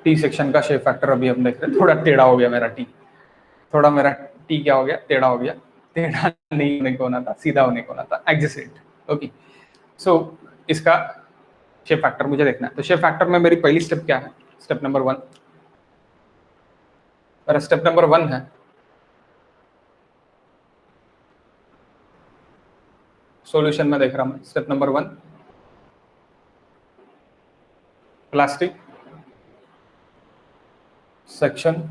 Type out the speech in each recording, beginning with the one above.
T section का shape factor अभी हम देख रहे हैं, थोड़ा टेढ़ा हो गया मेरा टी, थोड़ा मेरा टी क्या हो गया, टेढ़ा हो गया। टेढ़ा नहीं होने को होना था, सीधा होने को होना था, एडजेसेंट। ओके, सो इसका शेप फैक्टर मुझे देखना है। तो शेप फैक्टर में मेरी पहली स्टेप क्या है, स्टेप नंबर 1। मेरा स्टेप नंबर 1 है सॉल्यूशन में देख रहा हूं। Step number 1, plastic section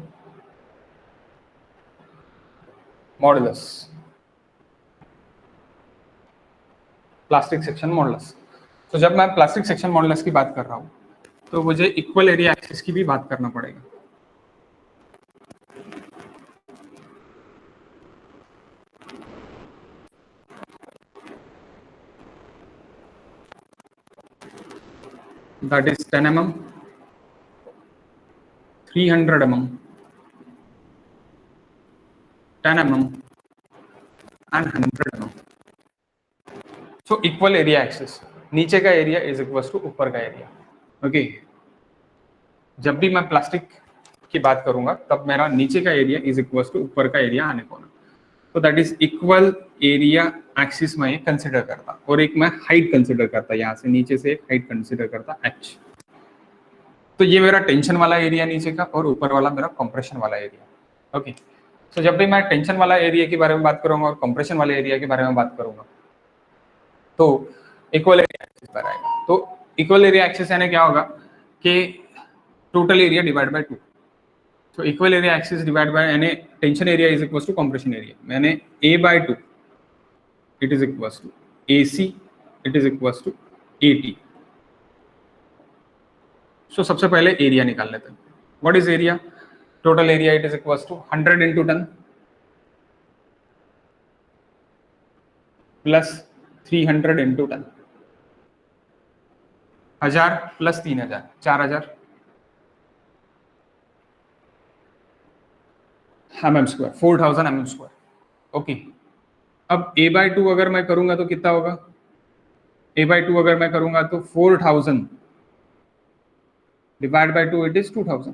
modulus, plastic section modulus. तो जब मैं प्लास्टिक सेक्शन मॉडुलस की बात कर रहा हूं तो मुझे इक्वल एरिया एक्सिस की भी बात करना पड़ेगा। That is 10 mm, 300 mm, 10 mm and 100 mm. So equal area axis, नीचे का एरिया इज इक्वल टू ऊपर का एरिया। ओके, जब भी मैं प्लास्टिक की बात करूंगा तब मेरा नीचे का एरिया इज इक्वल टू ऊपर का एरिया आने को ना, तो that is equal area axis में कंसिडर करता, और एक मैं हाइट कंसिडर करता, यहाँ से नीचे से एक हाइट कंसिडर करता h। तो ये मेरा टेंशन वाला एरिया नीचे का, और ऊपर वाला मेरा कंप्रेशन वाला एरिया। ओके, तो जब भी मैं टेंशन वाला एरिया के बारे में बात करूंगा और कंप्रेशन वाले एरिया के बारे में बात करूंगा तो इक्वल एरिया एक्सिस पर आएगा। तो इक्वल एरिया एक्सिस यानी क्या होगा कि टोटल एरिया डिवाइड बाय 2। तो equal area axis divide by यानी tension area is equal to compression area, यानी A/2 it is equal to AC it is equal to AT। So सबसे पहले area निकाल लेते हैं। What is area? Total area it is equal to 100 into 10 plus 300 into 10, 1000 plus 3000, 4000 mm², 4000 mm²। Okay, अब A/2 अगर मैं करूंगा तो कितना होगा? A/2 अगर मैं करूंगा तो 4000 divide by 2 it is 2000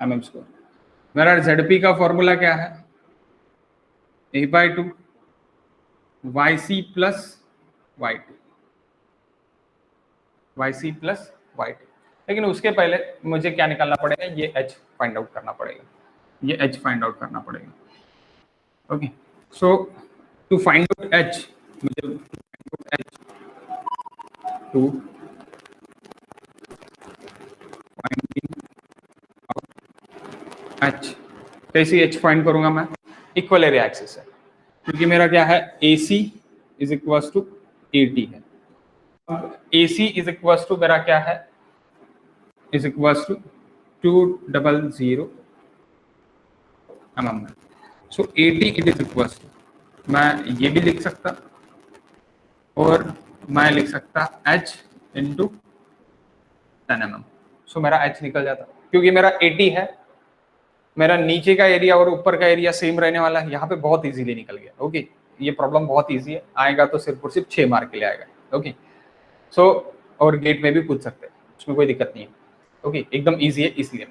mm²। मेरा ZP का फॉर्मूला क्या है? A/2 YC plus YT, YC plus YT। लेकिन उसके पहले मुझे क्या निकालना पड़ेगा? ये H फाइंड आउट करना पड़ेगा, ये H फाइंड आउट करना पड़ेगा। Okay, so to find out H, मुझे टू फाइंडिंग आउट H, कैसे H फाइंड करूंगा मैं? इक्वल एरिया एक्सिस है, क्योंकि मेरा क्या है? AC is equal to AT है। अब AC इज इक्वल टू मेरा क्या है? Is equal to 200 mm। So AT it is equal to, मैं ये भी लिख सकता और मैं लिख सकता H इंटू 10 mm। सो मेरा H निकल जाता, क्योंकि मेरा AT है, मेरा नीचे का एरिया और ऊपर का एरिया सेम रहने वाला है। यहाँ पे बहुत इजीली निकल गया। ओके, ये प्रॉब्लम बहुत इजी है, आएगा तो सिर्फ और सिर्फ 6 मार्क के लिए आएगा। ओके, सो और गेट में भी पूछ सकते हैं, उसमें कोई दिक्कत नहीं है। ओके, एकदम इजी है इसलिए।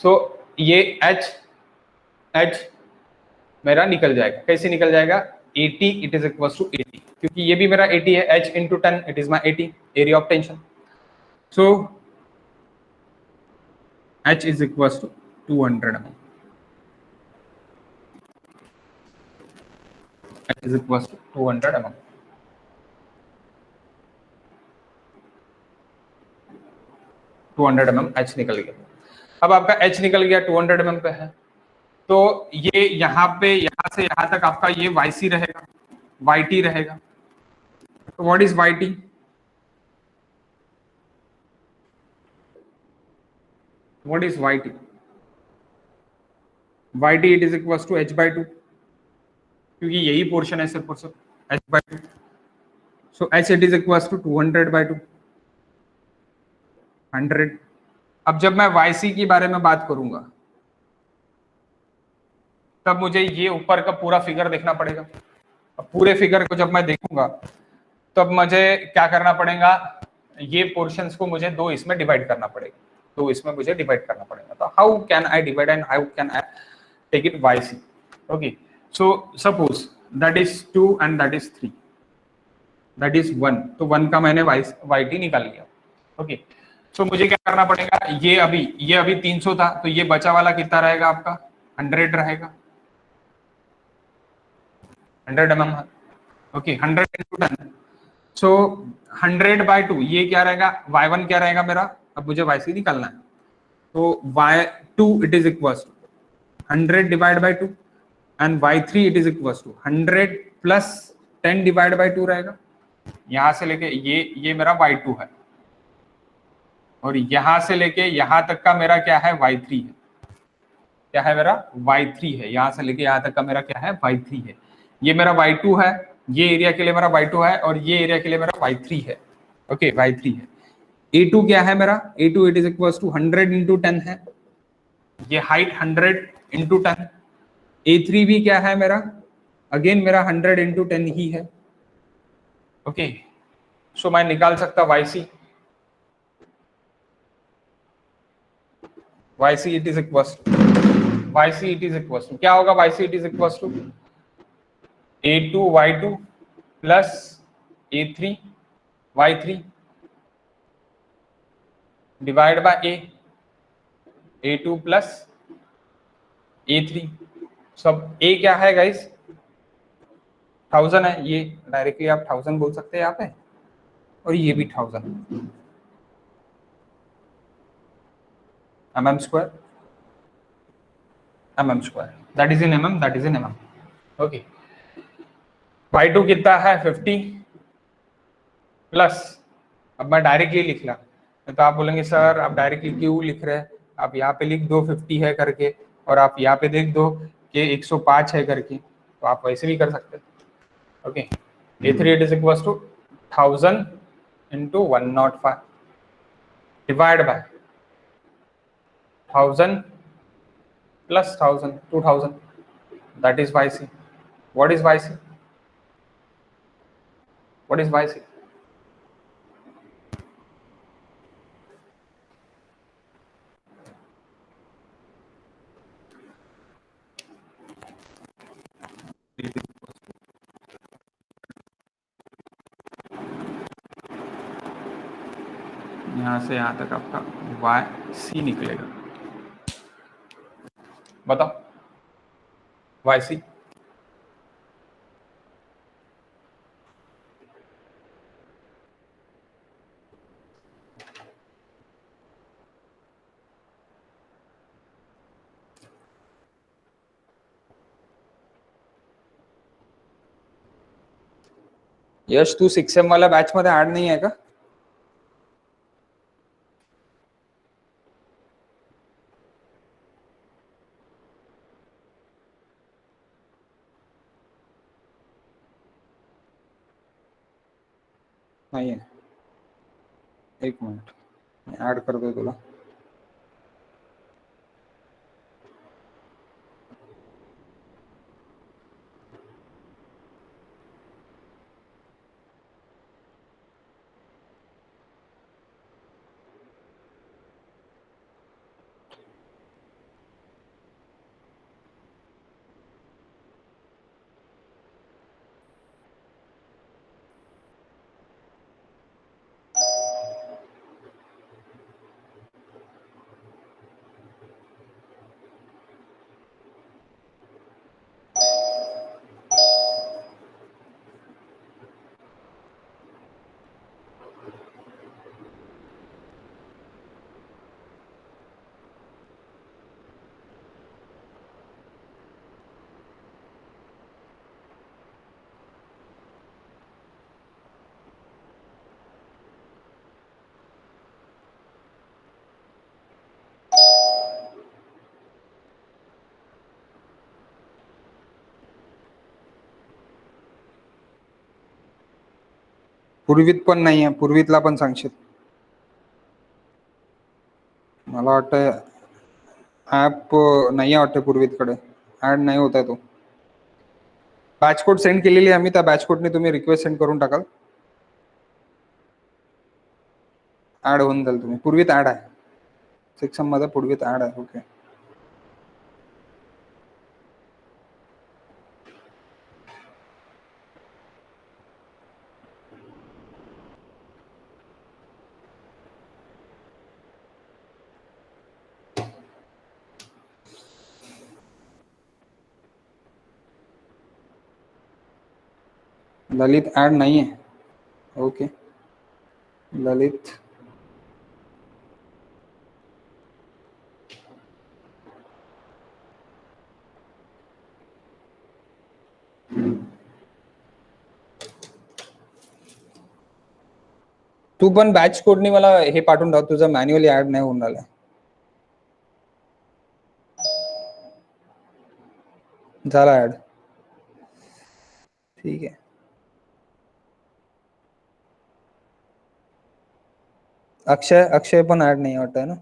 सो ये H मेरा निकल जाएगा। कैसे निकल जाएगा? AT it is equal to AT, क्योंकि ये भी मेरा AT है। H into 10 it is my AT, area of tension. So H is equal to 200 mm। H is equals to 200 mm। 200 mm H निकल गया। अब आपका H निकल गया, 200 mm पे है, तो ये यहाँ पे यहाँ से यहाँ तक आपका ये YC रहेगा, YT रहेगा। तो what is YT? What is YT? YT it is equal to H/2, क्योंकि यही पोर्शन है सिर्फ और सिर्फ H/2। So H it is equal to 200/2, 100। अब जब मैं YC की बारे में बात करूंगा तब मुझे ये ऊपर का पूरा फिगर देखना पड़ेगा। अब पूरे फिगर को जब मैं देखूंगा तब मुझे क्या करना पड़ेगा? ये पोर्शंस को मुझे दो इसमें डिवाइड करना पड़ेगा, तो इसमें मुझे डिवाइड करना पड़ेगा। तो how can I divide and how can I take it by C? Okay, so suppose that is 2 and that is 3, that is 1, तो 1 का मैंने वाई टी निकाल लिया। ओके, सो मुझे क्या करना पड़ेगा, ये अभी 300 था, तो ये बचा वाला कितना रहेगा आपका, 100 रहेगा, 100 mm। ओके, 100 into 10, सो 100/2, ये क्या रहेगा, y1 क्या रहेगा मेरा, अब मुझे y3 निकालना है, तो y2 it is equal to 100 divide by 2 and y3 it is equal to 100 plus 10 divide by 2 रहेगा। यहां से लेके ये मेरा y2 है, और यहां से लेके यहां तक का मेरा क्या है, y3 है। क्या है मेरा, y3 है। यहां से लेके यहां तक का मेरा क्या है, y3 है। ये मेरा y2 है, ये एरिया के लिए मेरा y2 है, और ये एरिया के लिए मेरा y3 है। ओके, y3 है। A2 क्या है मेरा, A2 it is equal to 100 into 10 है, ये हाइट 100 इंटू 10। A3 भी क्या है मेरा, अगेन मेरा 100 इंटू 10 ही है। ओके, सो मैं निकाल सकता YC, YC it is equal YC it is equal to क्या होगा, YC it is equal to A2 Y2 plus A3 Y3 divide by A2 plus A3। सब A क्या है गाइस, 1000 है, ये डायरेक्टली आप 1000 बोल सकते हैं यहाँ पे, और ये भी 1000 mm square, that is in mm, that is in mm। Okay, y2 कितना है 50 प्लस, अब मैं डायरेक्टली लिख रहा, तो आप बोलेंगे सर आप डायरेक्टली क्यों लिख रहे हैं, आप यहाँ पे लिख दो 50 है करके, और आप यहाँ पे देख दो कि 105 है करके, तो आप वैसे भी कर सकते हैं। Okay, A3 it is equal to 1000 into 105 divide by 1000 plus 1000 2000, that is YC। what is YC, what is YC? यहां से यहां तक आपका YC निकलेगा, बताओ YC। यश तू 6M वाला बैच मध्ये ऍड नाही आहे का? नाही आहे, एक मिनिट ऍड करतोय तुला। पूर्वीत पण नाही आहे, पूर्वीतला पण सांगशील? मला वाटतं ऍप नाही आहे वाटतं पूर्वीतकडे, ऍड नाही होत आहे तो। बॅच कोड सेंड केलेली आहे मी, त्या बॅच कोडने तुम्ही रिक्वेस्ट सेंड करून टाकाल। ऍड होऊन जाईल. तुम्ही पूर्वीत ऍड आहे सेक्शन मध्ये, पूर्वीत ऍड आहे. ओके. ललित ऍड नहीं है. ओके. ललित तू पण बॅच कोडनी मला हे पाठवून टाक, तुझा मॅन्युअली ऍड नाही होऊन राहिला. झाला ऍड. ठीक आहे. अक्षय पण ऍड नाही वाटत ना.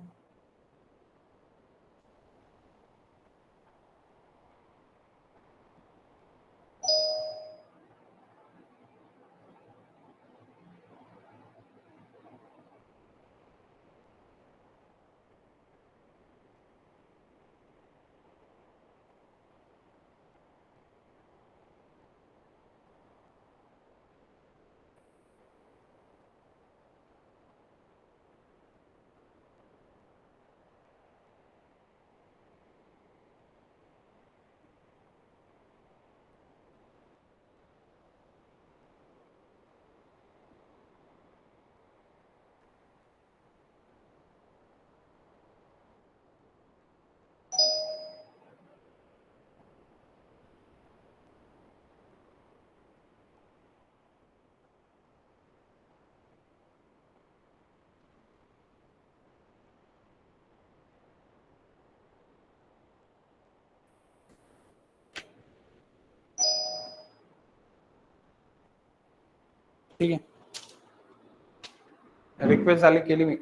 ठीक आहे. रिक्वेस्ट झाली, केली मी.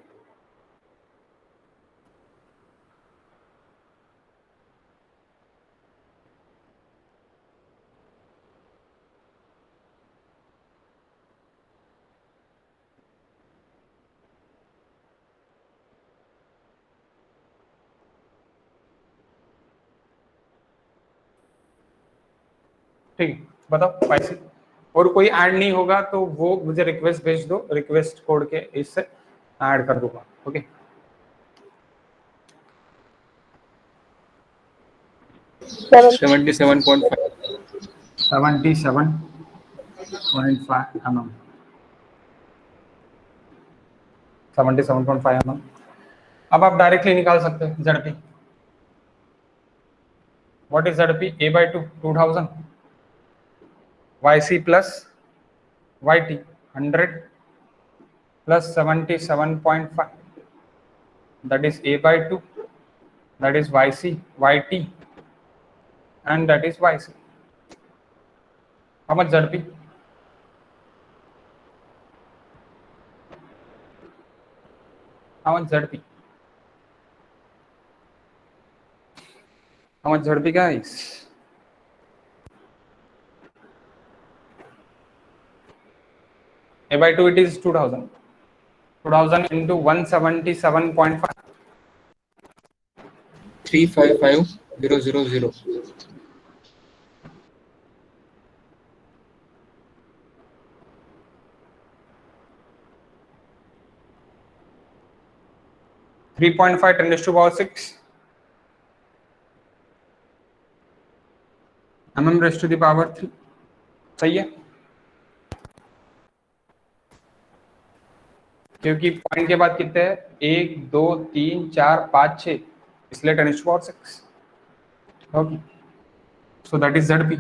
ठीक है, बताओ पैसे. और कोई ऐड नहीं होगा तो वो मुझे रिक्वेस्ट भेज दो, रिक्वेस्ट कोड के इससे ऐड कर दूंगा. ओके. $77.5 mm. 77.5 mm. अब आप डायरेक्टली निकाल सकते हैं ZP. What is ZP? A/2 2000 YC plus YT 100 plus 77.5, that is A/2, that is YC, YT, and that is YC. How much ZP? How much ZP? How much ZP, guys? A/2 it is 2000. 2000 into 177.5. 355,000. 3.5 10 to the power 6 mm raised to the power 3. सही है, क्योंकि point के बाद कितने हैं? 1 2 3 4 5 6, इसलिए 10 to the power 6. Okay. So that is ZP.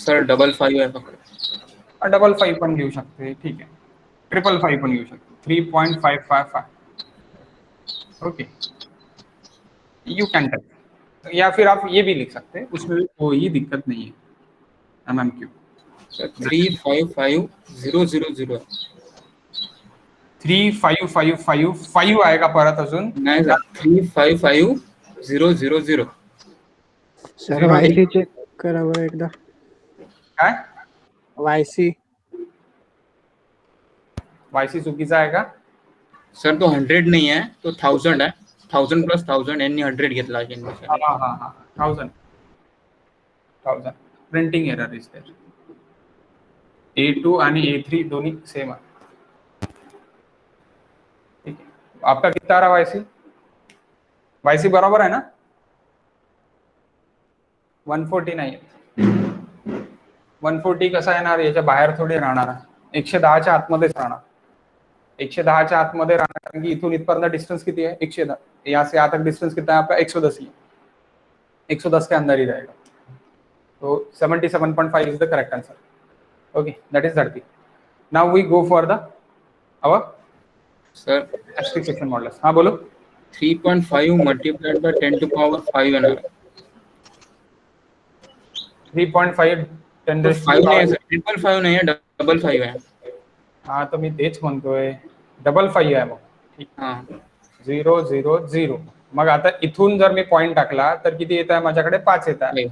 Sir 55 आहे फक्त. 55 पण घेऊ शकते, ठीक आहे. 555 पण घेऊ शकते. 3.555. Okay, you can take. या फिर आप ये भी लिख सकते हैं, उसमें भी कोई दिक्कत नहीं है. MMQ 355,000. 35555 आएगा परत अजून. नाही सर, 355,000. सर वायसी चेक करा बरं एकदा. काय वायसी YC चुकीचा आहे का? सर तो 100 नाही आहे, तो 1000 आहे. 1000 + 1000 यांनी 100 घेतला असेल सर. हाँ 1000 printing error is there. A2 आणि A3 दोन्ही सेम आहे. ठीक है, आपका कितना आ रहा वाईसी? वाईसी बरोबर आहे ना? 140 नाही. 140 कसा येणार? याच्या बाहेर थोडी राहणार आहे, 110च्या आतमध्येच राहणार. 110च्या आतमध्ये राहणार, कारण की इथून इथपर्यंत डिस्टेंस किती है? 110. यहाँ से यहाँ तक डिस्टेंस कितना है आपका? 110 ही. 110 के अंदर ही रहेगा. तो 77.5 is the correct answer. Okay, that is 30. Now we go for the our sir elastic section modulus. हाँ बोलो. 3.5 multiplied by 10 to power 5 येणार. 3.5 10 तो raised to 5 नाही आहे power. सर, 5.5 नाही आहे, 5.5 आहे. हाँ तो मी तेच म्हणतोय, 55 आहे मग. ठीक. हां 0 0 0. मग आता इथून जर मी पॉइंट टाकला तर किती येत आहे माझ्याकडे? 5 येत आहे.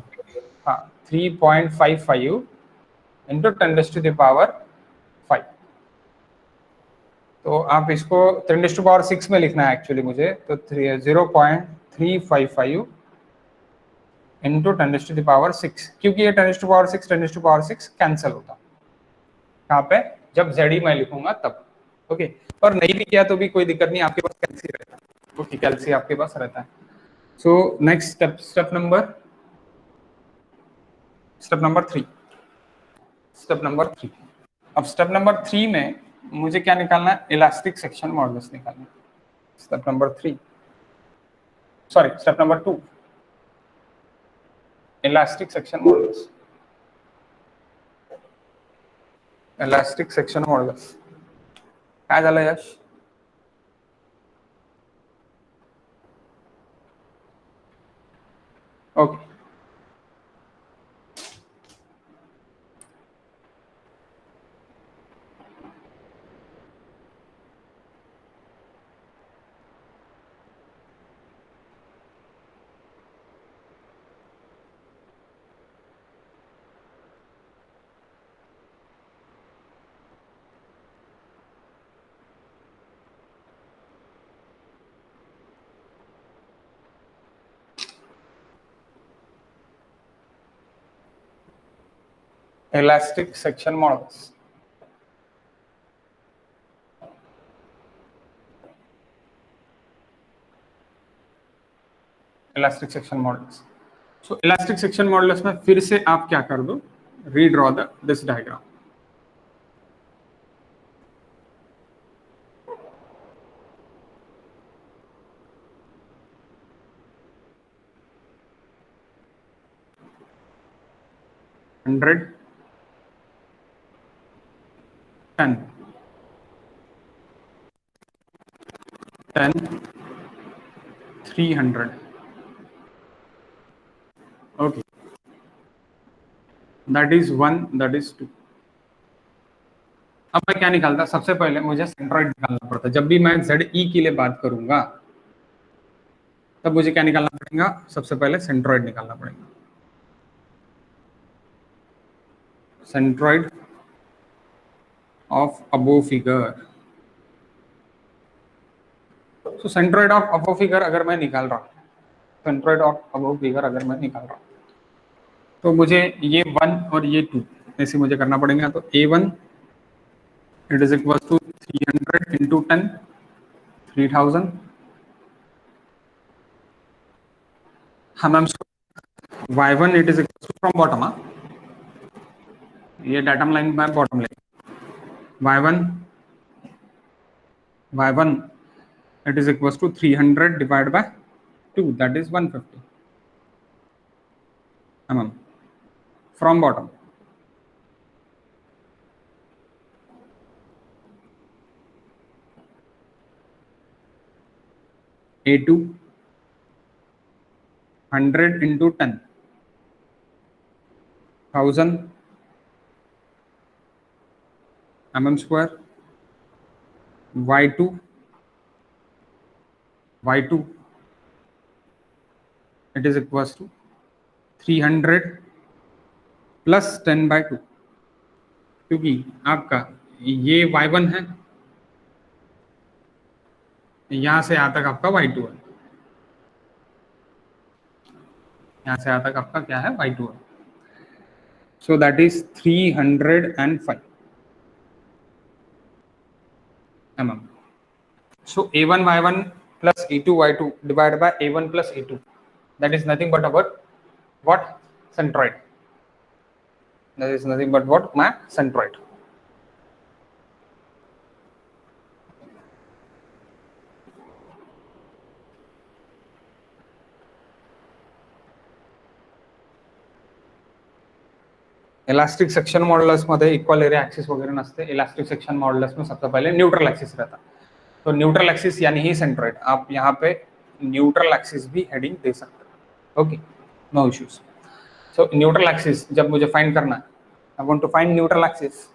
हाँ 3.55 into 10 raised to the power 5. तो आप इसको 10 raised to power 6 में लिखना है एक्चुअली मुझे. तो 0.355 into 10 raised to the power 6, क्योंकि ये 10 raised to power 6 10 raised to power 6 cancel होता. कहाँ पे? जब ZE मैं लिखूंगा तब. ओके, और नहीं भी किया तो भी कोई दिक्कत नहीं, आपके पास कैल्सी रहता है. ओके, कैल्सी आपके पास रहता है. So next step number 3. Step number 3. अब स्टेप नंबर 3 में मुझे क्या निकालना है? इलास्टिक सेक्शन मॉडुलस निकालना है. Step number 3, sorry step number 2, elastic section modulus. Elastic section modulus काय झालं Yash? Okay, elastic section modulus. Elastic section modulus. So elastic section modulus में फिर से आप क्या कर दो? Redraw this diagram. Hundred 10 300. Okay, that is 1, that is 2. अब मैं क्या निकालता? सबसे पहले मुझे सेंट्रॉइड निकालना पड़ता. जब भी मैं ZE के लिए बात करूंगा तब मुझे क्या निकालना पड़ेगा? सबसे पहले सेंट्रॉइड निकालना पड़ेगा. Centroid of above figure. तो सेंट्रॉइड ऑफ अबोव फिगर अगर मैं निकाल रहा हूं, सेंट्रॉइड ऑफ अबोव फिगर अगर मैं निकाल रहा हूं, तो मुझे ये 1 और ये 2 ऐसे मुझे करना पड़ेगा. तो A1 it is equal to 300 into 10 3000. हाँ ma'am, Y1 it is equal to from bottom. हाँ, ये डाटम लाइन में बॉटम ले. Y1 it is equals to 300 divided by 2, that is 150 mm from bottom. A2 100 into 10 1000 mm square. Y2 it is equals to 300 plus 10 by 2, क्योंकि आपका ये Y1 है, यहां से यहाँ तक आपका y2 है, यहां से यहाँ तक आपका क्या है, y2 है. So that is 305 mm. So a1 y1 plus a2 y2 divided by a1 plus a2, that is nothing but about what, centroid. That is nothing but what, my centroid. Elastic section modulus मध्ये equal area axis वगैरह नसते. Elastic section modulus में सबसे पहले neutral axis रहता. तो neutral axis यानी ही centroid. आप यहाँ पे न्यूट्रल एक्सिस भी हेडिंग दे सकते हो. Okay, no issues. So neutral axis जब मुझे फाइंड करना है, I want to find neutral axis,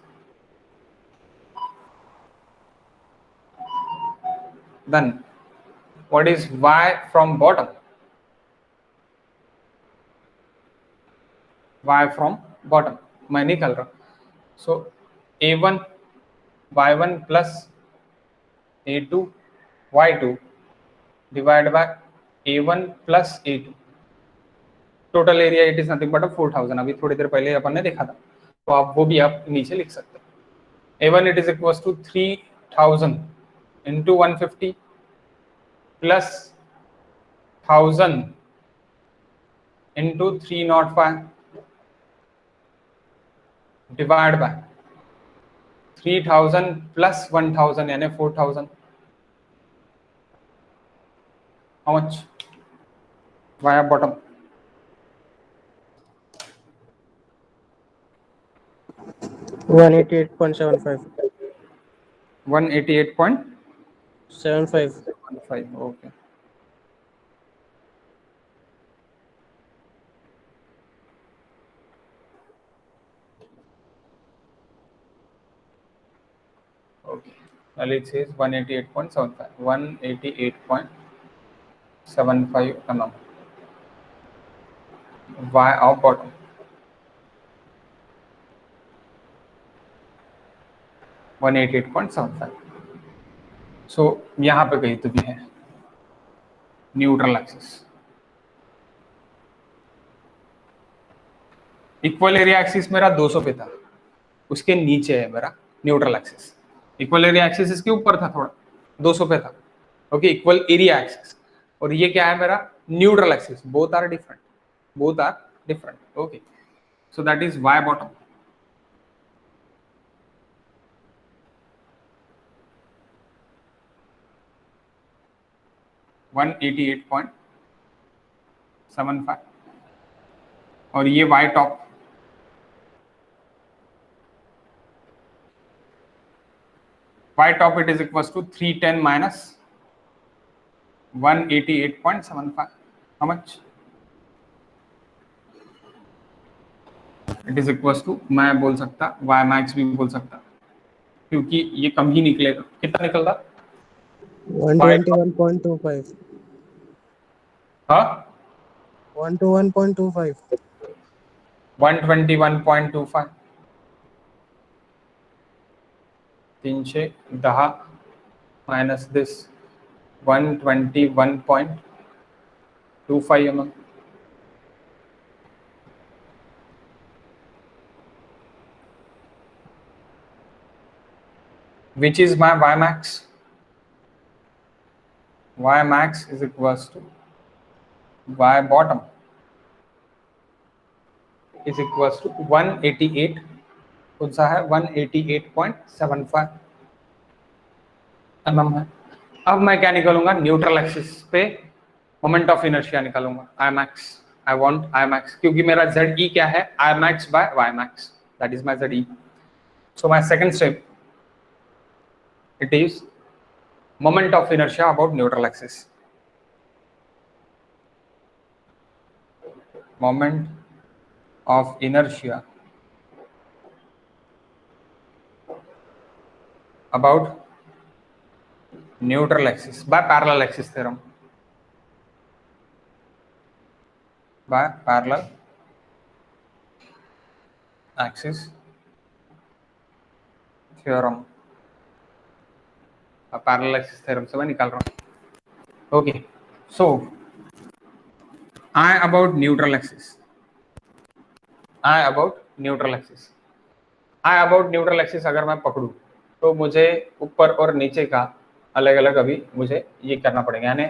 then what is y from bottom, y from bottom मैं निकाल रहा हूं. So a1 y1 plus a2 y2 divide by a1 plus a2. Total area it is nothing but 4000. अभी थोड़ी देर पहले अपन ने देखा था, तो आप वो भी आप नीचे लिख सकते हो. a1 it is equals to 3000 into 150 plus 1000 into 305 divide by 3000 plus 1000 यानी 4000. How much, via bottom 188.75. 188.75. 75. Okay. Okay. Well, it says 188.75. 188.75 mm. Y of bottom. 188.75. So यहाँ पे कहीं तो भी है neutral axis. Equal area axis मेरा 200 पे था, उसके नीचे है मेरा neutral axis. Equal area axis इसके ऊपर था थोड़ा, 200 पे था. Okay, equal area axis. और ये क्या है मेरा, neutral axis. Both are different, both are different. Okay, so that is y bottom. $188.75 और ये y top. Y top it is equals to 310 minus 188.75. How much? It is equals to, मैं बोल सकता y max भी बोल सकता, क्योंकि ये कम ही निकलेगा. कितना निकल रहा? 121.25. हाँ, 121.25. 121.25. 310 minus this 121.25 mm. Which is my y max? Y max is equals to y bottom is equals to 188. कौन सा है? 188.75 mm है. अब मैं क्या निकालूंगा? न्यूट्रल एक्सिस पे मोमेंट ऑफ इनर्शिया निकालूंगा. I max, I want I max, क्योंकि मेरा ZE क्या है? I max by Y max. That is my ZE. So my second step, it is moment of inertia about neutral axis. Moment of inertia about neutral axis by parallel axis theorem. By parallel axis theorem. Parallel axis theorem से मैं निकाल रहा हूँ. Okay, so I about neutral axis. I about neutral axis. I about neutral axis अगर मैं पकड़ूं तो मुझे ऊपर और नीचे का अलग अलग अभी मुझे ये करना पड़ेगा, यानी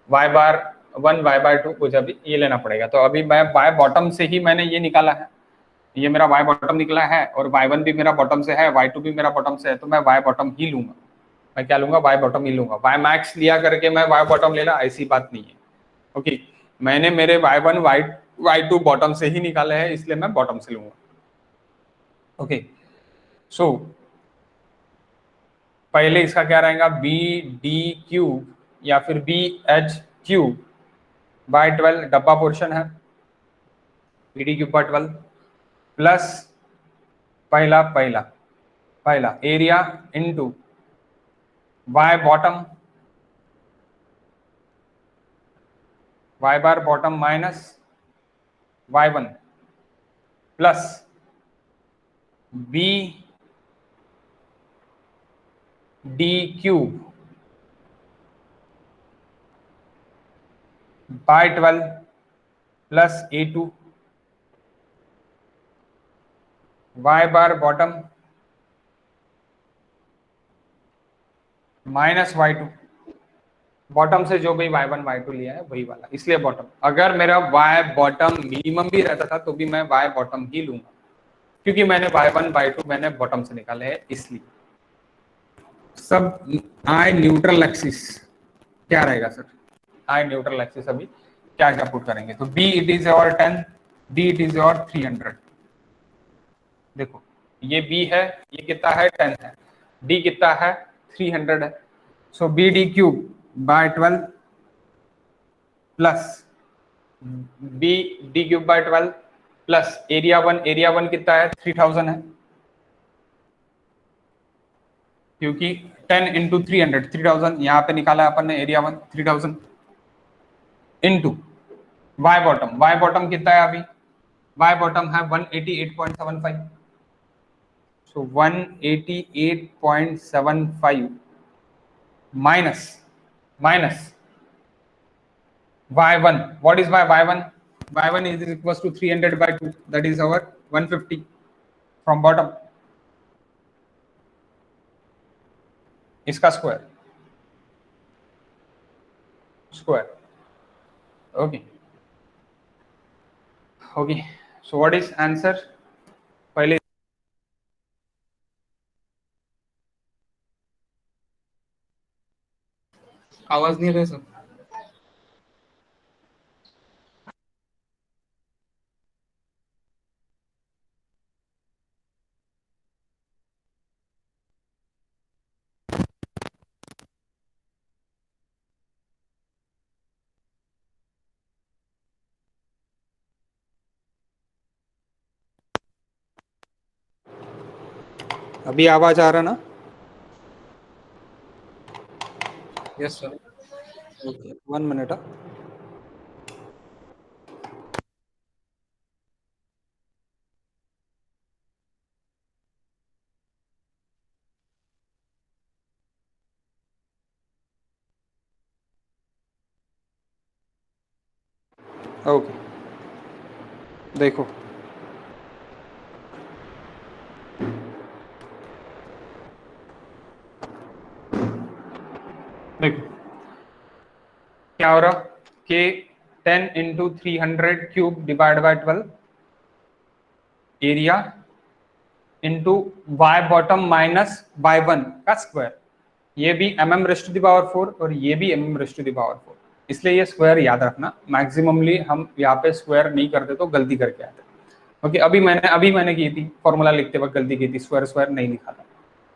y बार 1 y बार 2 मुझे अभी ये लेना पड़ेगा। तो अभी मैं y बॉटम से ही मैंने ये निकाला है, ये मेरा y बॉटम निकला है और y1 भी मेरा बॉटम से है, y2 भी मेरा बॉटम से है, तो मैं y बॉटम ही लूंगा। मैं क्या लूंगा? y बॉटम ही लूंगा। y मैक्स लिया करके मैं y बॉटम लेना ऐसी बात नहीं है। ओके, मैंने मेरे y1 y2 बॉटम से ही निकाले हैं, इसलिए मैं बॉटम से लूंगा। ओके, सो पहले इसका क्या रहेगा? बी डी क्यूब या फिर बी एच क्यूब बाय 12, डब्बा पोर्शन है, B D cube by 12 plus पहला पहला पहला area into Y bottom, Y bar bottom minus y1 plus B D cube by 12 plus a2 y bar bottom minus y2, bottom से जो भी y1 y2 लिया है वही वाला, इसलिए बॉटम। अगर मेरा y बॉटम मिनिमम भी रहता था तो भी मैं y बॉटम ही लूंगा, क्योंकि मैंने y1 y2 मैंने बॉटम से निकाले हैं, इसलिए। सब आई न्यूट्रल एक्सिस क्या रहेगा सर? आई न्यूट्रल एक्सिस अभी क्या क्या पुट करेंगे? तो b इट इज और 10, d इट इज और 300। देखो ये b है, ये कितना है? 10 है, d कितना है? 300 है। So B D cube by 12 plus B D cube by 12 plus area one कितना है? 3000 है, क्योंकि 10 इंटू 300 3000, यहाँ पे निकाला अपन ने एरिया 1 3000 इंटू वाई बॉटम कितना है? अभी वाई बॉटम है 188.75, सो 188.75 minus y1, what is my y1 is equals to 300 by 2, that is our 150 from bottom, इसका square okay, so what is answer? पहले आवाज नहीं आ रहा सर। अभी आवाज आ रहा ना? Yes sir. Okay, 1 minute. Okay, देखो क्या हो रहा कि 10 into 300 cube divide by 12 area into Y bottom minus y1 का स्क्वायर, ये भी mm raised to the power 4 और ये भी mm raised to the power 4, इसलिए ये स्क्वायर याद रखना। मैक्सिममली हम यहाँ पे स्क्वायर नहीं करते तो गलती करके आते। ओके, अभी मैंने की थी, फॉर्मूला लिखते वक्त गलती की थी, स्क्वायर नहीं लिखा था।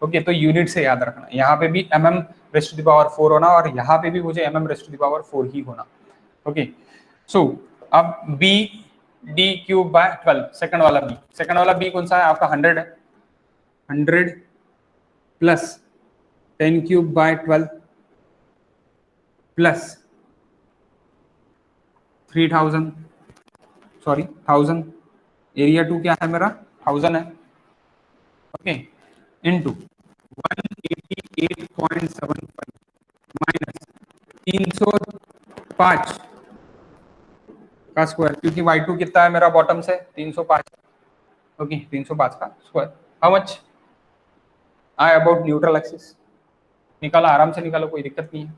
ओके, तो यूनिट से याद रखना, यहाँ पे भी mm raised to the power 4 होना और यहाँ पे भी मुझे mm raised to the power 4 ही होना। ओके, सो अब b d cube by 12, second वाला b कौन सा है आपका? 100 है, 100 plus 10 cube by 12 plus 1000, area 2 क्या है मेरा? 1000 है। ओके, इनटू 188.75 माइनस 5 का स्क्वायर, क्योंकि y2 कितना है मेरा बॉटम से 305, ओके 305 का square. How much? I about neutral axis. निकाला, आराम से निकालो, कोई दिक्कत नहीं है।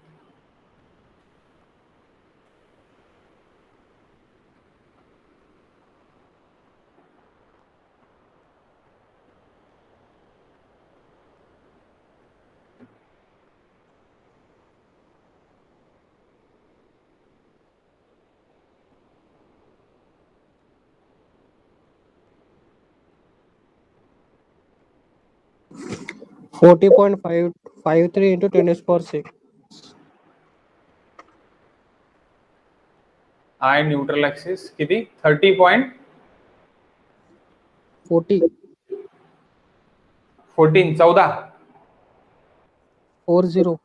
Forty point five three into 10⁶। आई न्यूट्रल एक्सिस किती 30.14 40 14 40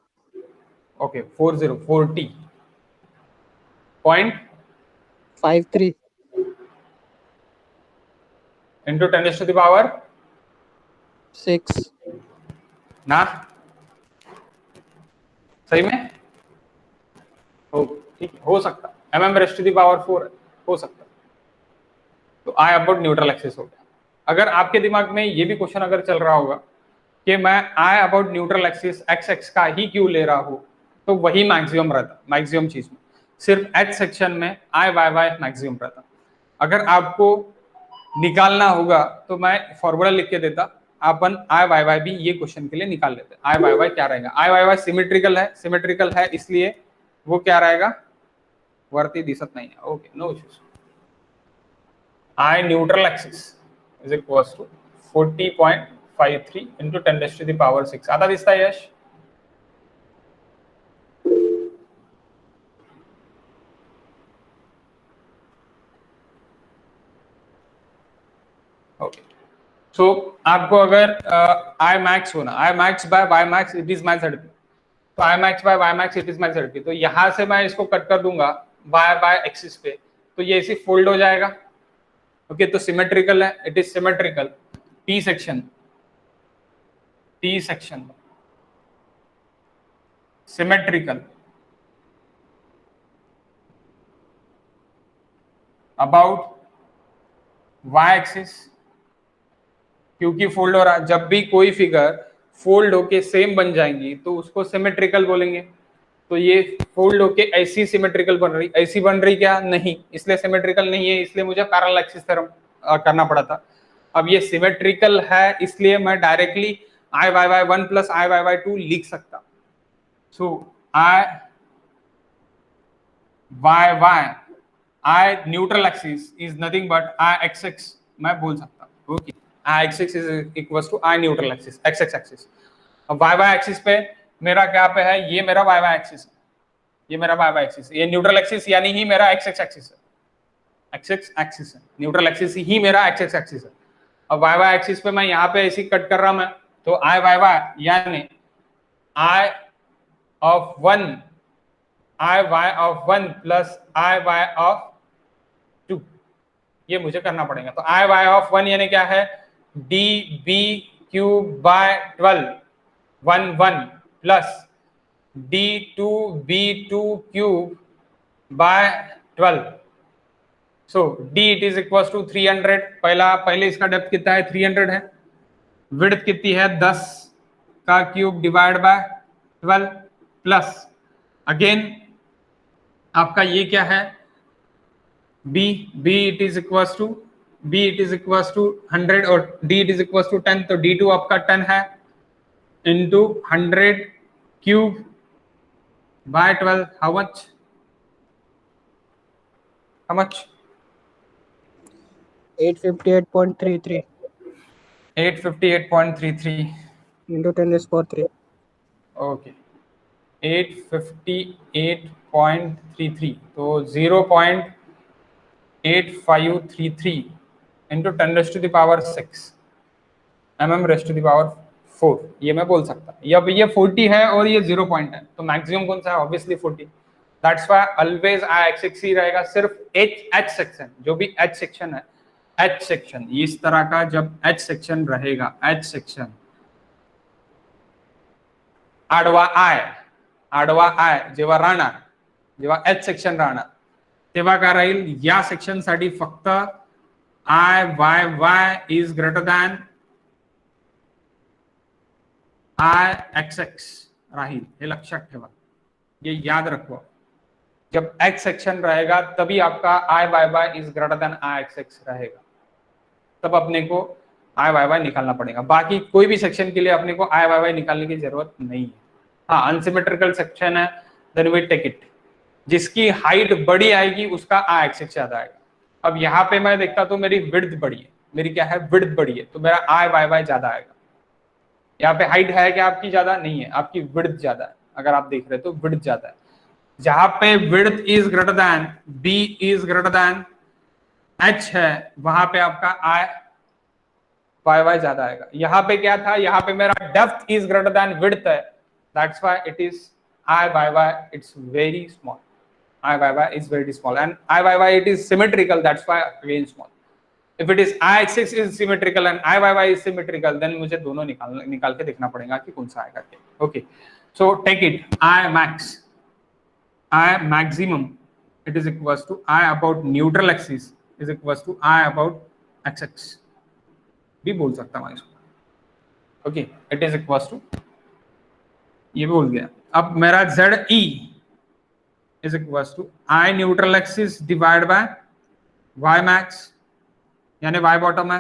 ओके 40 इंटू 10⁶ ना, सही में हो, ठीक हो सकता, mm⁴ हो सकता। तो आई अबाउट न्यूट्रल एक्सिस हो गया। अगर आपके दिमाग में ये भी क्वेश्चन अगर चल रहा होगा कि मैं आई about neutral axis X x का ही क्यों ले रहा हूं, तो वही मैक्सिमम रहता, मैक्सिमम चीज में सिर्फ एच सेक्शन में आई वाई वाई मैक्सिमम रहता। अगर आपको निकालना होगा तो मैं फॉर्मूला लिख के देता, अपन आई वाई वाई भी ये क्वेश्चन के लिए निकाल लेते। आई वाई वाई क्या रहेगा? आई वाई वाई सिमेट्रिकल है इसलिए वो क्या रहेगा, वरती दिसत नहीं है, okay no issues. I neutral axis is equals to 40.53 into 10⁶। आता दिसता है यश? ओके, सो आपको अगर आई मैक्स होना, I max by Y max it is my ZP, तो I max by Y max it is my ZP, तो यहां से मैं इसको कट कर दूंगा वाई बाय एक्सिस पे, तो ये इसी फोल्ड हो जाएगा। ओके, तो सिमेट्रिकल है, it is symmetrical. T section symmetrical about Y axis, क्योंकि फोल्ड हो रहा, जब भी कोई फिगर फोल्ड होके सेम बन जाएंगी तो उसको सिमेट्रिकल बोलेंगे। तो ये फोल्ड होके ऐसी सिमेट्रिकल बन रही, ऐसी बन रही क्या? नहीं, इसलिए सिमेट्रिकल नहीं है, इसलिए मुझे पैरेलल एक्सिस थ्योरम करना पड़ा था। अब ये सिमेट्रिकल है इसलिए मैं directly I Y Y 1 plus I Y Y 2 लिख सकता। So I Y Y I neutral axis is nothing but I X X, मैं बोल सकता हूँ। Okay, I X X is equal to I neutral axis X X axis. अब Y Y axis पे मेरा क्या पे है? ये मेरा वाई वाई एक्सिस है, ये मेरा वाई वाई एक्सिस, ये न्यूट्रल एक्सिस यानी ही मेरा एक्स एक्स एक्सिस है, एक्स एक्स एक्सिस है, न्यूट्रल एक्सिस ही मेरा एक्स एक्स एक्सिस है। अब वाई वाई एक्सिस पे मैं यहाँ पे ऐसी कट कर रहा मैं, तो आई वाई वाई यानी I of 1 I Y of 1 plus I Y of 2, ये मुझे करना पड़ेगा। तो आई वाई ऑफ 1 यानी क्या है? D B cube by 12 1 1 plus d2 b2 cube by 12। So d it is equal to 300। पहले इसका डेप्थ कितना है? 300 है। विड्थ कितनी है? 10 का cube divide by 12 plus again आपका ये क्या है? b it is equal to 100 और d it is equal to 10, तो d2 आपका 10 है into 100 cube by 12। How much? 858.33 858.33 into 10⁻³ okay 858.33, तो 0.8533 इंटू 10⁻⁶ mm⁻⁴ ये मैं बोल सकता। अब ये 40 है और ये 0 पॉइंट है, तो मैक्सिमम कौन सा है? Obviously 40। That's why always I X X ही रहेगा। सिर्फ एच सेक्शन, जो भी एच सेक्शन है, एच सेक्शन इस तरह का जब एच सेक्शन रहेगा, एच सेक्शन आडवा आय जेव्हा राहणार, जेव्हा एच सेक्शन राहणार तेव्हा काय राहील, या सेक्शन साठी फक्त I Y Y is greater than I X X राहील, हे लक्षात ठेवा, ये याद रखो। जब एक्स सेक्शन रहेगा तभी आपका I Y Y is greater than I X X रहेगा, तब अपने को आई वाई वाई निकालना पड़ेगा। बाकी कोई भी सेक्शन के लिए अपने को आई वाई वाई निकालने की जरूरत नहीं है। हाँ, अनसिमेट्रिकल सेक्शन है, देन वी टेक इट। जिसकी हाइट बड़ी आएगी उसका आई एक्स एक्स ज्यादा आएगा। अब यहाँ पे मैं देखता तो मेरी विड्थ बड़ी है, मेरी क्या है, विड्थ बड़ी है, तो मेरा आई वाई वाई ज्यादा आएगा। यहाँ पे हाइट है क्या आपकी, ज्यादा नहीं है, आपकी विड्थ ज्यादा है। अगर आप देख रहे हो तो विड्थ ज्यादा है। जहां पे width is greater than B is greater than H है, वहां पे आपका आई वाई वाई ज्यादा आएगा। यहाँ पे क्या था, यहाँ पे मेरा depth is greater than width है, that's why it is I Y Y it's very small, I Y Y is very small, and I Y Y it is symmetrical, that's why again small. If it is I-axis is symmetrical and I-Y-Y is symmetrical, then मुझे दोनों निकाल के देखना पड़ेगा कि कौन सा आएगा क्या। Okay, so take it I max, I maximum, it is equals to I about neutral axis is equals to I about x-axis भी बोल सकता हूँ इसको। Okay, it is equals to, ये भी बोल गया। अब मेरा ZE is equals to I neutral axis divided by Y max यानी y बॉटम है,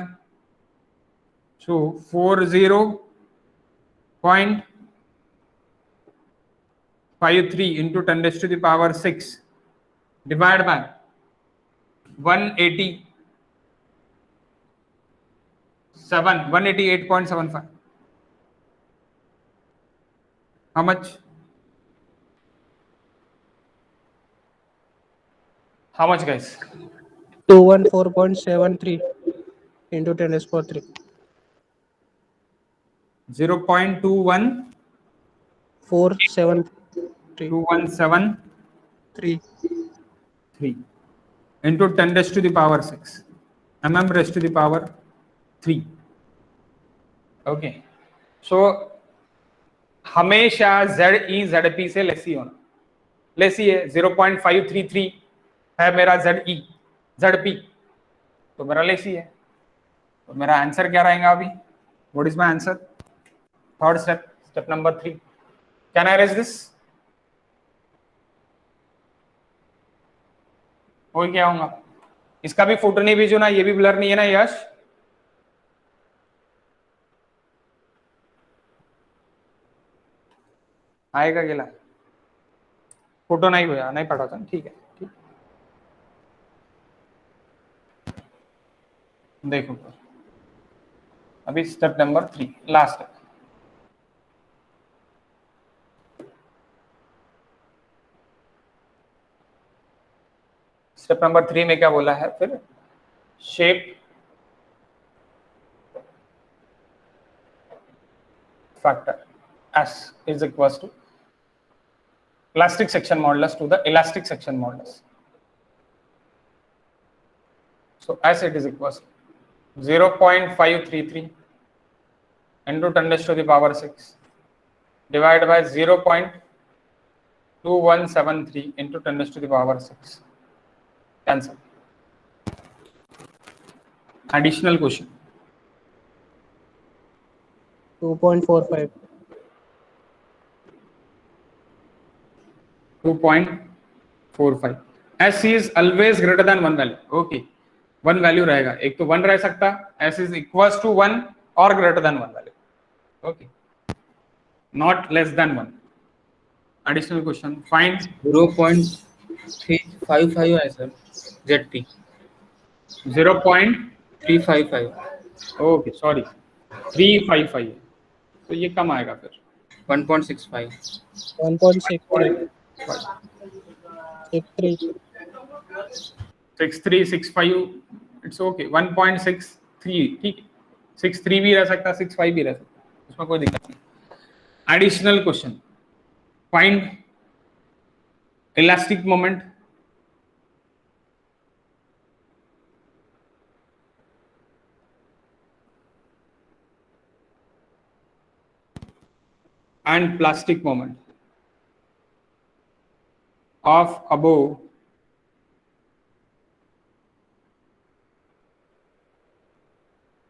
सो 40.53 into 10 to the power 6 divide by 188.75, how much, guys? 214.73 into 10 is for 3. 0.21 473 217 3 into 10 raised to the power 6 mm raised to the power 3। Okay, सो हमेशा ZE ZP से less ही होना, less ही है। 0.533 है मेरा ZE ZP, तो मेरा less ही है, तो मेरा आंसर क्या रहेगा अभी, what is my answer, third step, step number 3। Can I raise this, हो क्या होगा, इसका भी फोटो नहीं भेजो ना, ये भी ब्लर नहीं है ना यश, आएगा गेला, फोटो नहीं हुआ, नहीं पढ़ाता, ठीक है, ठीक। देखो अभी step number 3, last step. Step number 3 में क्या बोला है फिर, shape factor S is equals to elastic section modulus to the elastic section modulus. So S it is equals to 0.533 into 10 raised to the power 6 divided by 0.2173 into 10 raised to the power 6. Answer. Additional question. 2.45 2.45 S is always greater than one value. Okay, one value रहेगा, एक तो 1 रह सकता, S is equals to 1 or greater than one value. Okay, not less than 1. Additional question, find 0.355 है sir, ZP 0.355. 355 okay sorry 355 है, तो ये कम आएगा फिर 1.65 1.63 63 6365, इट्स ओके 1.63, ठीक है, 63 भी रह सकता, 65 भी रह सकता, उसमें कोई दिक्कत नहीं। Additional question, find elastic moment and plastic moment. of above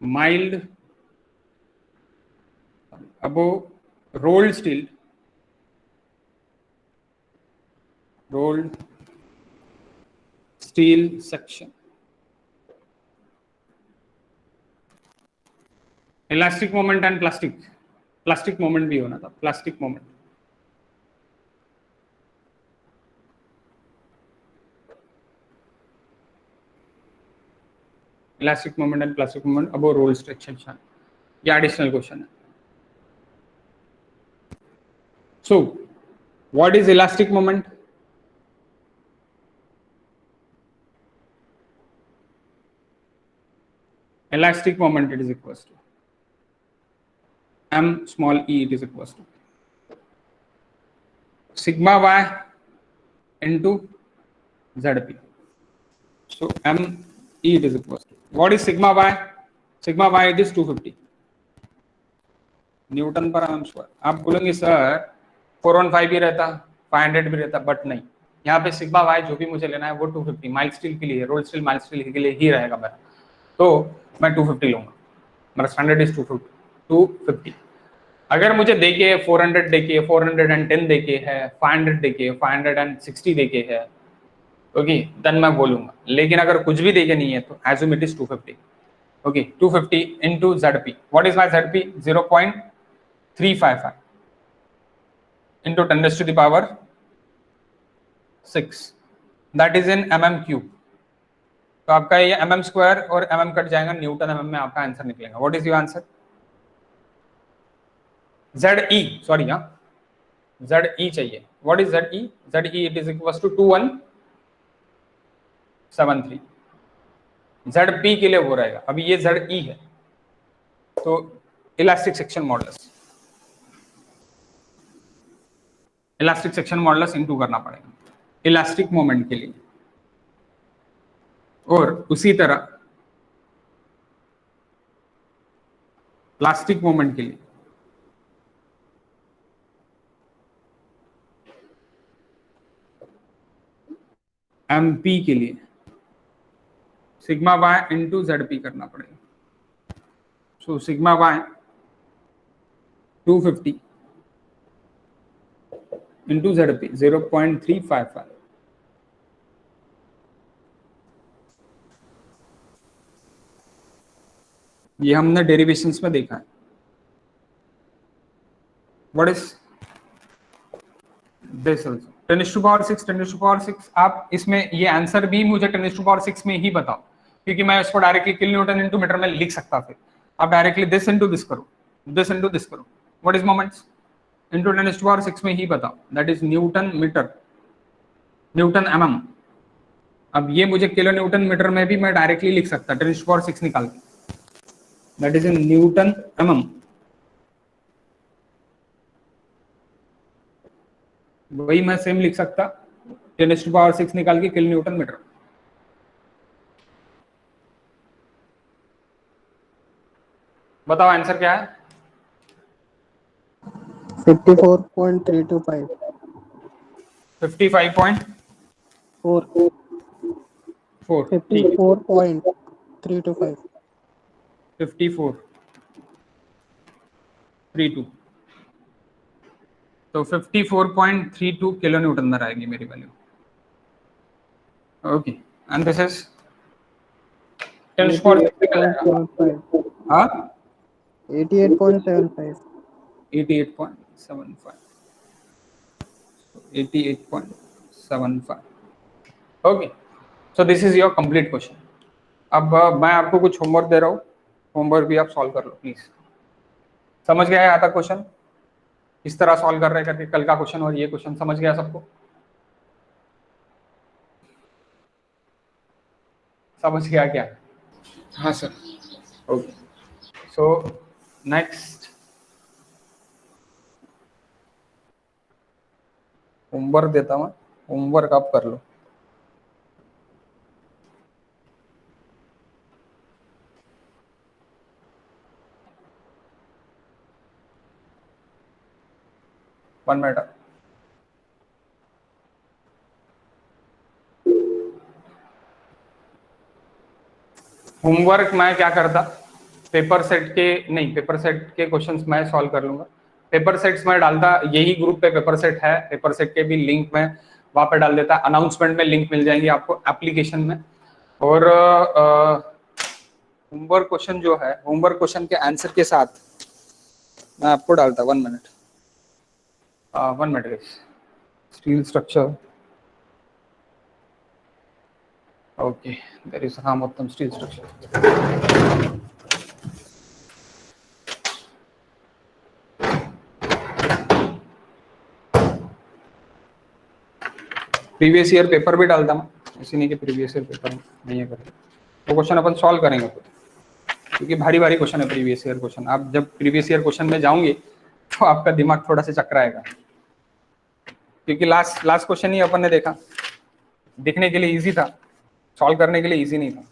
mild above rolled steel section. Elastic moment and plastic moment भी होना था, plastic moment. Elastic moment and plastic moment above roll section. ये एडिशनल क्वेश्चन है. So what is elastic moment? Elastic moment, it is equals to m small e, it is equals to sigma y into zp. So m e, it is equals to, what is sigma y? Sigma y, it is 250 Newton पर M square. आप बोलेंगे sir 415 भी रहता, 500 भी रहता, but नहीं, यहाँ पे सिग्मा वाई जो भी मुझे लेना है वो 250 माइल्ड स्टील के लिए, रोल्ड स्टील माइल्ड स्टील के लिए ही रहेगा मेरा, तो मैं 250 लूंगा. मेरा स्टैंडर्ड इज 250. अगर मुझे देके 400 देके 410 देके है, 500 देके 560 देके है, ओके, देन मैं बोलूंगा. लेकिन अगर कुछ भी देके नहीं है तो assume it is 250. Okay, 250 into zp. What is my zp? 0.355 into 10 raised to the power 6. That is in mm cube. तो आपका ये mm स्क्वायर और mm कट जाएगा, न्यूटन mm में आपका आंसर निकलेगा. What is your answer? ZE, sorry, हाँ, ZE चाहिए. What is ZE? ZE, it is equals to 2173. ZP के लिए वो रहेगा. अभी ये ZE है, तो इलास्टिक सेक्शन मॉडुलस इनटू करना पड़ेगा इलास्टिक मोमेंट के लिए. और उसी तरह प्लास्टिक मोमेंट के लिए MP के लिए सिग्मा y इंटू ZP करना पड़ेगा. So sigma y 250 into ZP 0.355. ये हमने डेरिवेशंस में देखा है. What is this also 10⁶. आप इसमें ये आंसर भी मुझे 10⁶ में ही बताओ, क्योंकि मैं इसको directly kilo newton into metre में लिख सकता. फिर आप डायरेक्टली दिस इनटू दिस करो, दिस इनटू दिस करो. व्हाट इज मोमेंट्स इनटू 10⁶ में ही बताओ. That is newton metre, newton mm. अब ये मुझे किलो न्यूटन मीटर में भी मैं डायरेक्टली लिख सकता 10⁶ निकाल के. That is in newton mm. वही मैं सेम लिख सकता 10⁶ निकाल के किलो न्यूटन मीटर. बताओ आंसर क्या है? 54.325. 55.4. 54.325. 54.32. तो 54.32 किलो न्यूटन में आएगी मेरी value. Okay, and this is 88.75. हाँ 88.75. 88.75. 88.75. Okay, so this is your complete question. अब मैं आपको कुछ होमवर्क दे रहा हूँ, होमवर्क भी आप सॉल्व कर लो प्लीज. समझ गया है आता क्वेश्चन इस तरह सॉल्व कर रहे करके? कल का क्वेश्चन और ये क्वेश्चन समझ गया सबको? समझ गया क्या? हाँ sir. Okay, so next homework देता हूँ. होमवर्क आप कर लो. One minute. होमवर्क मैं क्या करता, पेपर सेट के क्वेश्चंस मैं सॉल्व कर लूंगा। पेपर सेट्स में डालता, यही ग्रुप पे पेपर सेट है, पेपर सेट के भी लिंक में वहां पे डाल देता, अनाउंसमेंट में लिंक मिल जाएंगे आपको एप्लीकेशन में। और होमवर्क क्वेश्चन जो है, होमवर्क क्वेश्चन के आंसर के साथ मैं आपको डालता, 1 minute, 1 minute. Steel structure, okay, there is हाँ మొత్తం steel structure. Previous year paper भी डालता मैं, इसी नहीं कि प्रीवियस ईयर पेपर नहीं है करते, तो क्वेश्चन अपन सॉल्व करेंगे खुद, क्योंकि भारी भारी क्वेश्चन है प्रीवियस ईयर क्वेश्चन। आप जब प्रीवियस ईयर क्वेश्चन में जाओगे तो आपका दिमाग थोड़ा सा चकराएगा, क्योंकि लास्ट क्वेश्चन ही अपन ने देखा, दिखने के लिए इजी था, सॉल्व करने के लिए इजी नहीं था।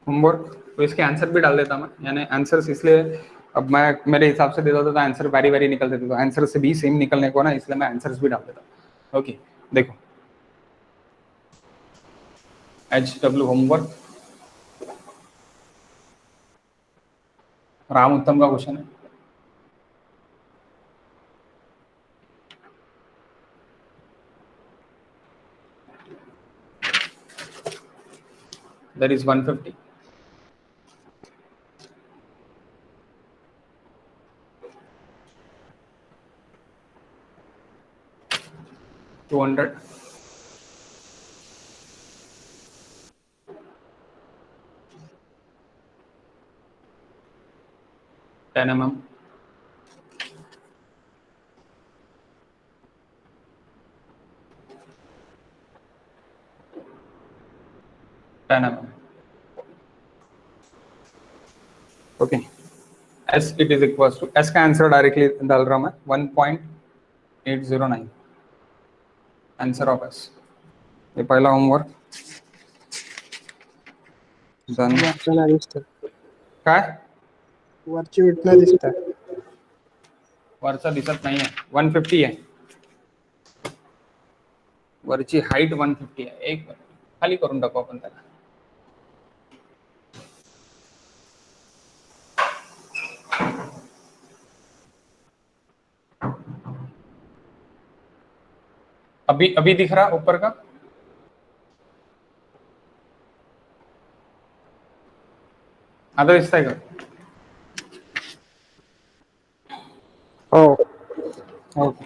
होमवर्क तो इसके आंसर भी डाल देता मैं, यानी आंसर्स इसलिए अब मैं मेरे हिसाब से देता था तो आंसर बारी बारी निकल देते, तो आंसर से भी सेम निकलने को ना, इसलिए मैं आंसर्स भी डाल देता। ओके, देखो HW होमवर्क, राम उत्तम का क्वेश्चन है। There is 150, to 200, 10 mm, 10 mm। Okay, S it is equal to, S का आंसर डायरेक्टली डाल रहा हूं मैं, 1.809 आंसर ऑफ एस। ये पहला होमवर्क डन। वरच्याला दिसतं, काय वरची विटला दिसतात. वरचा दिसत नाही आहे, 150 आहे, वरची हाईट 150 आहे। एक मिनिट, खाली करून टाकू आपण त्याला। अभी अभी दिख रहा ऊपर का? आता दिसतंय का? हो, ओके,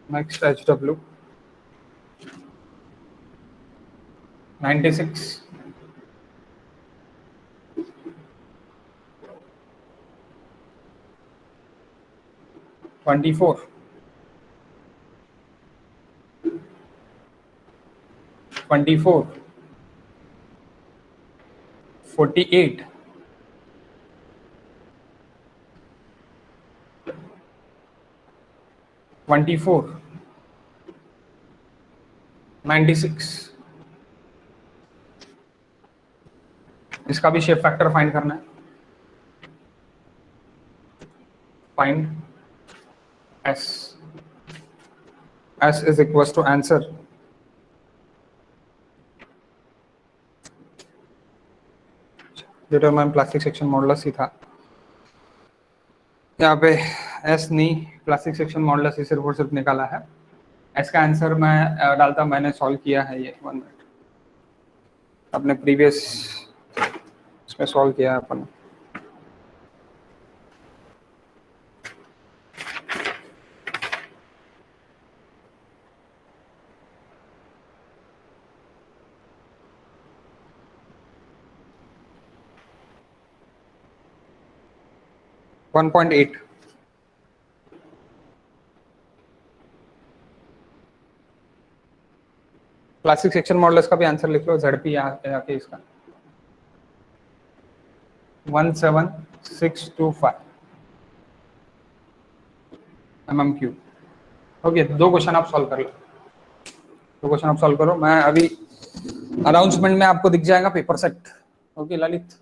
नेक्स्ट HW 96, 24, 24, 48, 24, 96। इसका भी शेप फैक्टर फाइंड करना है। Find S, S is equals to answer determine plastic section modulus ही था, यहाँ पे एस नहीं, क्लासिक सेक्शन मॉडुलस ही सिर्फ और सिर्फ निकाला है। एस का आंसर मैं डालता, मैंने सॉल्व किया है ये 1 मिनट, अपने प्रीवियस इसमें सॉल्व किया है अपन। वन 1.8 क्लासिक सेक्शन मॉडुलस का भी आंसर लिख लो, झड़पी यहाँ के इसका 17625 mm3। ओके, 2 क्वेश्चन आप सॉल्व कर लो, 2 क्वेश्चन आप सॉल्व करो। मैं अभी अनाउंसमेंट में आपको दिख जाएगा पेपर सेट। ओके ललित।